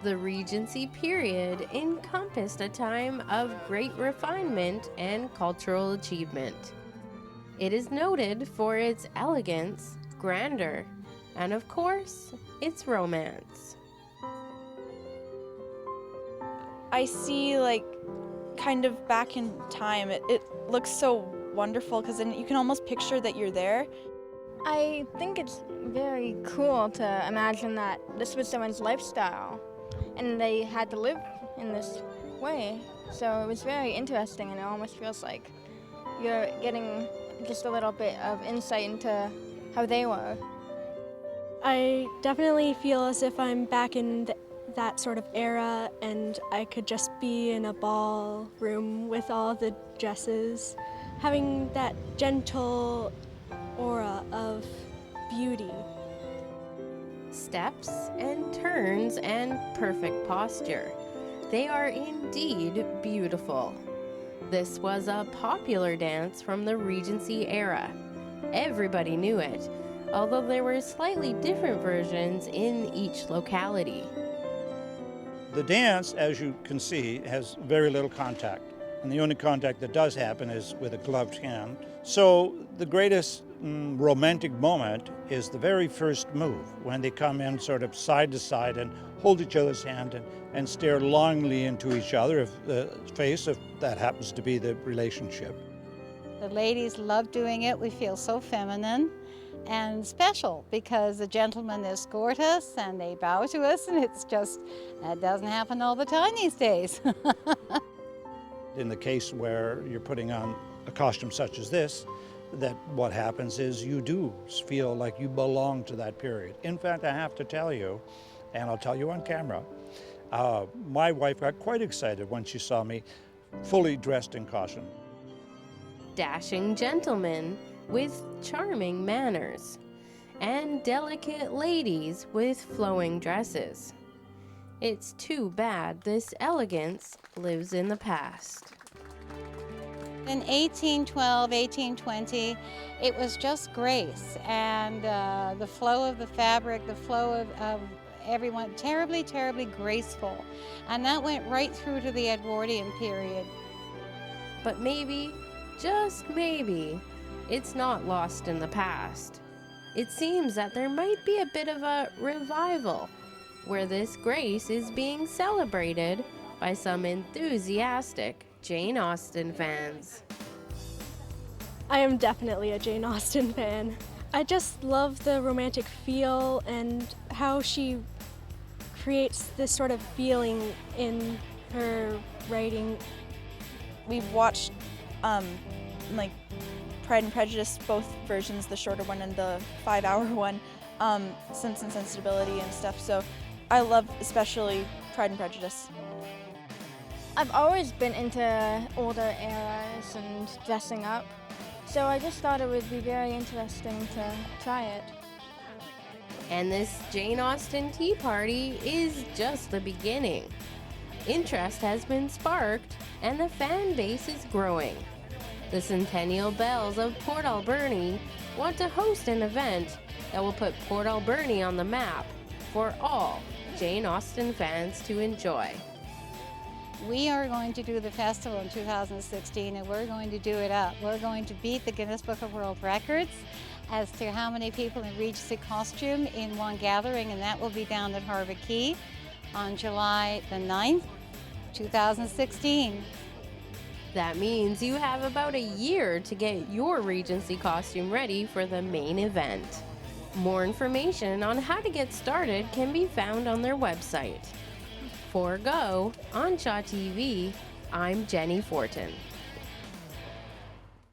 The Regency period encompassed a time of great refinement and cultural achievement. It is noted for its elegance, grandeur, and of course, its romance. I see like kind of back in time. It looks so wonderful because then you can almost picture that you're there. I think it's very cool to imagine that this was someone's lifestyle and they had to live in this way. So it was very interesting, and it almost feels like you're getting just a little bit of insight into how they were. I definitely feel as if I'm back in that sort of era, and I could just be in a ballroom with all the dresses, having that gentle aura of beauty. Steps and turns and perfect posture. They are indeed beautiful. This was a popular dance from the Regency era. Everybody knew it, although there were slightly different versions in each locality. The dance, as you can see, has very little contact. And the only contact that does happen is with a gloved hand. So the greatest romantic moment is the very first move, when they come in sort of side to side and hold each other's hand and stare longingly into each other's face, if that happens to be the relationship. The ladies love doing it. We feel so feminine and special because the gentlemen escort us and they bow to us, and it's just, that doesn't happen all the time these days. In the case where you're putting on a costume such as this, that what happens is you do feel like you belong to that period. In fact, I have to tell you, and I'll tell you on camera, my wife got quite excited when she saw me fully dressed in costume. Dashing gentlemen with charming manners, and delicate ladies with flowing dresses. It's too bad this elegance lives in the past. In 1812, 1820, it was just grace, and the flow of the fabric, the flow of everyone, terribly, terribly graceful. And that went right through to the Edwardian period. But maybe, just maybe, it's not lost in the past. It seems that there might be a bit of a revival, where this grace is being celebrated by some enthusiastic Jane Austen fans. I am definitely a Jane Austen fan. I just love the romantic feel and how she creates this sort of feeling in her writing. We've watched like Pride and Prejudice, both versions, the shorter one and the 5-hour one, Sense and Sensibility and stuff. So I love especially Pride and Prejudice. I've always been into older eras and dressing up, so I just thought it would be very interesting to try it. And this Jane Austen Tea Party is just the beginning. Interest has been sparked, and the fan base is growing. The Centennial Belles of Port Alberni want to host an event that will put Port Alberni on the map for all Jane Austen fans to enjoy. We are going to do the festival in 2016, and we're going to do it up. We're going to beat the Guinness Book of World Records as to how many people in Regency costume in one gathering, and that will be down at Harvard Quay on July the 9th, 2016. That means you have about a year to get your Regency costume ready for the main event. More information on how to get started can be found on their website. For Go, on Shaw TV, I'm Jenny Fortin.